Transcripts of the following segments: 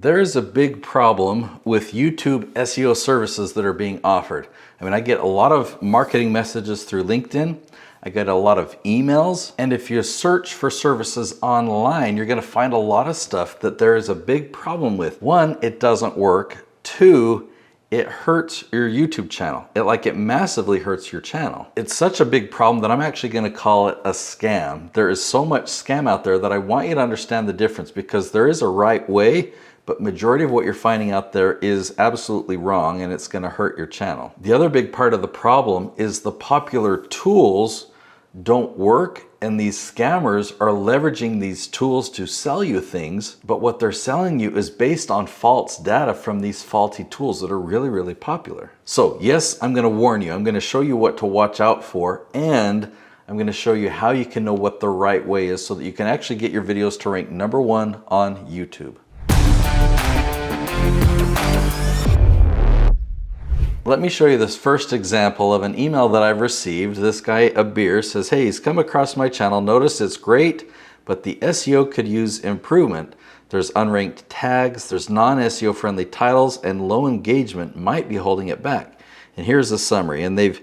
There is a big problem with YouTube SEO services that are being offered. I mean, I get a lot of marketing messages through LinkedIn. I get a lot of emails. And if you search for services online, you're gonna find a lot of stuff that there is a big problem with. One, it doesn't work. Two, it hurts your YouTube channel. It massively hurts your channel. It's such a big problem that I'm actually gonna call it a scam. There is so much scam out there that I want you to understand the difference, because there is a right way, but majority of what you're finding out there is absolutely wrong, and it's gonna hurt your channel. The other big part of the problem is the popular tools don't work, and these scammers are leveraging these tools to sell you things, but what they're selling you is based on false data from these faulty tools that are really, really popular. So yes, I'm gonna warn you. I'm gonna show you what to watch out for, and I'm gonna show you how you can know what the right way is so that you can actually get your videos to rank #1 on YouTube. Let me show you this first example of an email that I've received. This guy, Abir, says, hey, he's come across my channel. Notice it's great, but the SEO could use improvement. There's unranked tags, there's non-SEO friendly titles, and low engagement might be holding it back. And here's a summary. And they've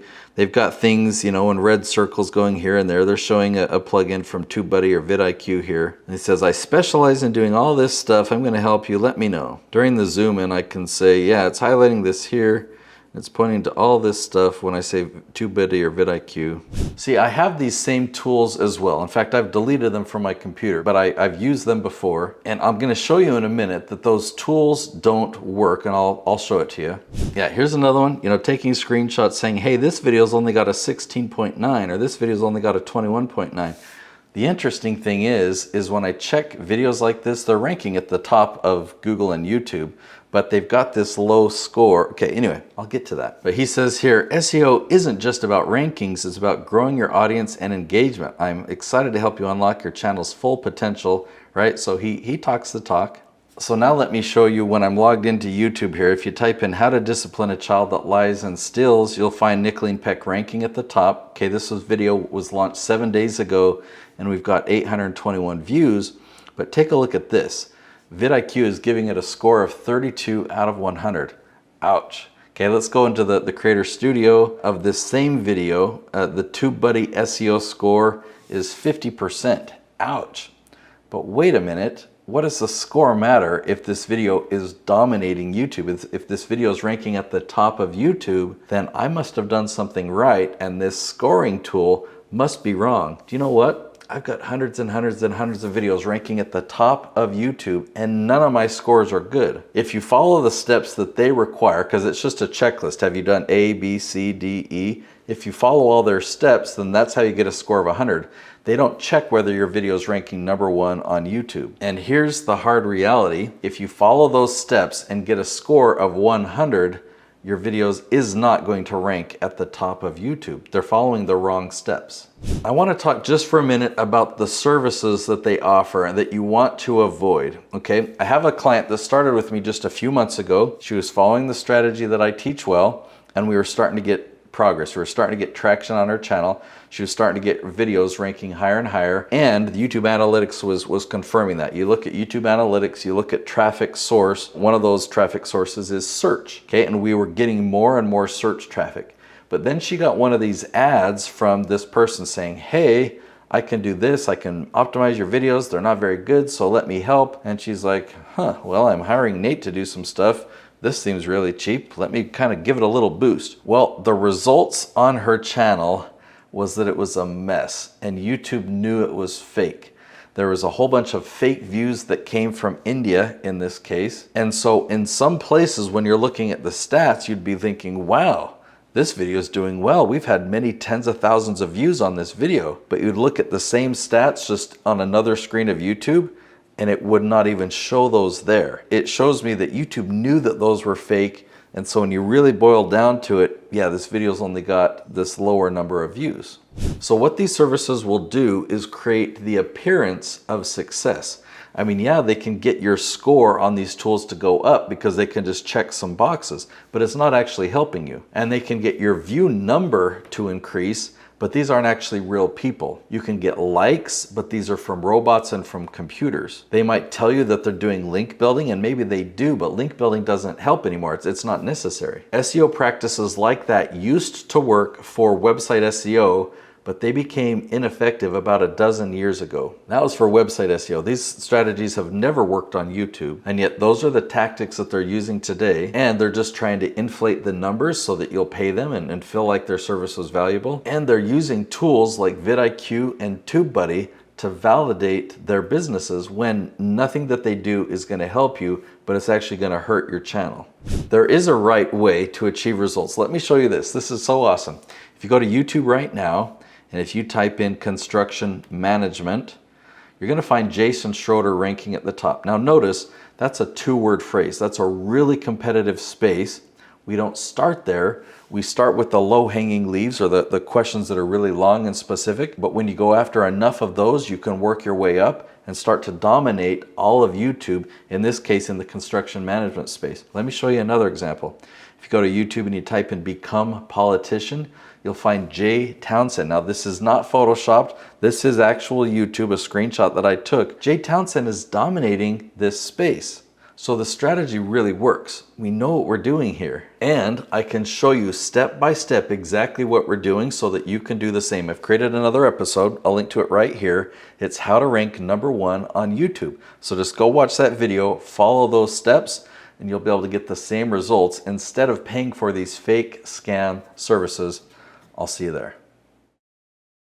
got things, you know, in red circles going here and there. They're showing a plugin from TubeBuddy or vidIQ here. And it says, I specialize in doing all this stuff. I'm going to help you. Let me know. During the zoom in, I can say, yeah, it's highlighting this here. It's pointing to all this stuff when I say TubeBuddy or vidIQ. See, I have these same tools as well. In fact, I've deleted them from my computer, but I've used them before. And I'm gonna show you in a minute that those tools don't work, and I'll show it to you. Yeah, here's another one, you know, taking screenshots saying, hey, this video's only got a 16.9, or this video's only got a 21.9. The interesting thing is when I check videos like this, they're ranking at the top of Google and YouTube, but they've got this low score. Okay, anyway, I'll get to that. But he says here, SEO isn't just about rankings, it's about growing your audience and engagement. I'm excited to help you unlock your channel's full potential, right? So he talks the talk. So now let me show you when I'm logged into YouTube here. If you type in how to discipline a child that lies and steals, you'll find Nickel and Peck ranking at the top. Okay, this video was launched 7 days ago, and we've got 821 views. But take a look at this. vidIQ is giving it a score of 32 out of 100. Ouch. Okay, let's go into the Creator Studio of this same video. The TubeBuddy SEO score is 50%. Ouch. But wait a minute. What does the score matter if this video is dominating YouTube? If this video is ranking at the top of YouTube, then I must have done something right, and this scoring tool must be wrong. Do you know what? I've got hundreds and hundreds and hundreds of videos ranking at the top of YouTube, and none of my scores are good. If you follow the steps that they require, because it's just a checklist, have you done A, B, C, D, E? If you follow all their steps, then that's how you get a score of 100. They don't check whether your video is ranking #1 on YouTube. And here's the hard reality. If you follow those steps and get a score of 100, your videos is not going to rank at the top of YouTube. They're following the wrong steps. I want to talk just for a minute about the services that they offer and that you want to avoid, okay? I have a client that started with me just a few months ago. She was following the strategy that I teach well, and we were starting to get progress. We were starting to get traction on her channel. She was starting to get videos ranking higher and higher, and the YouTube analytics was confirming that. You look at YouTube analytics, you look at traffic source. One of those traffic sources is search, okay? And we were getting more and more search traffic. But then she got one of these ads from this person saying, hey, I can do this, I can optimize your videos, they're not very good, so let me help. And she's like, well, I'm hiring Nate to do some stuff. This seems really cheap. Let me kind of give it a little boost. Well, the results on her channel was that it was a mess, and YouTube knew it was fake. There was a whole bunch of fake views that came from India in this case. And so in some places, when you're looking at the stats, you'd be thinking, wow, this video is doing well. We've had many tens of thousands of views on this video. But you'd look at the same stats just on another screen of YouTube, and it would not even show those there. It shows me that YouTube knew that those were fake, and so when you really boil down to it, yeah, this video's only got this lower number of views. So what these services will do is create the appearance of success. I mean, yeah, they can get your score on these tools to go up because they can just check some boxes, but it's not actually helping you. And they can get your view number to increase, but these aren't actually real people. You can get likes, but these are from robots and from computers. They might tell you that they're doing link building, and maybe they do, but link building doesn't help anymore. It's not necessary. SEO practices like that used to work for website SEO, but they became ineffective about a dozen years ago. That was for website SEO. These strategies have never worked on YouTube, and yet those are the tactics that they're using today, and they're just trying to inflate the numbers so that you'll pay them and feel like their service was valuable. And they're using tools like vidIQ and TubeBuddy to validate their businesses when nothing that they do is going to help you, but it's actually going to hurt your channel. There is a right way to achieve results. Let me show you this. This is so awesome. If you go to YouTube right now, and if you type in construction management, you're going to find Jason Schroeder ranking at the top. Now notice, that's a 2-word phrase. That's a really competitive space. We don't start there. We start with the low-hanging leaves, or the questions that are really long and specific. But when you go after enough of those, you can work your way up and start to dominate all of YouTube, in this case in the construction management space. Let me show you another example. If you go to YouTube and you type in become politician, you'll find Jay Townsend. Now this is not photoshopped. This is actual YouTube, a screenshot that I took. Jay Townsend is dominating this space. So the strategy really works. We know what we're doing here. And I can show you step by step exactly what we're doing so that you can do the same. I've created another episode. I'll link to it right here. It's how to rank #1 on YouTube. So just go watch that video, follow those steps, and you'll be able to get the same results instead of paying for these fake scam services. I'll see you there.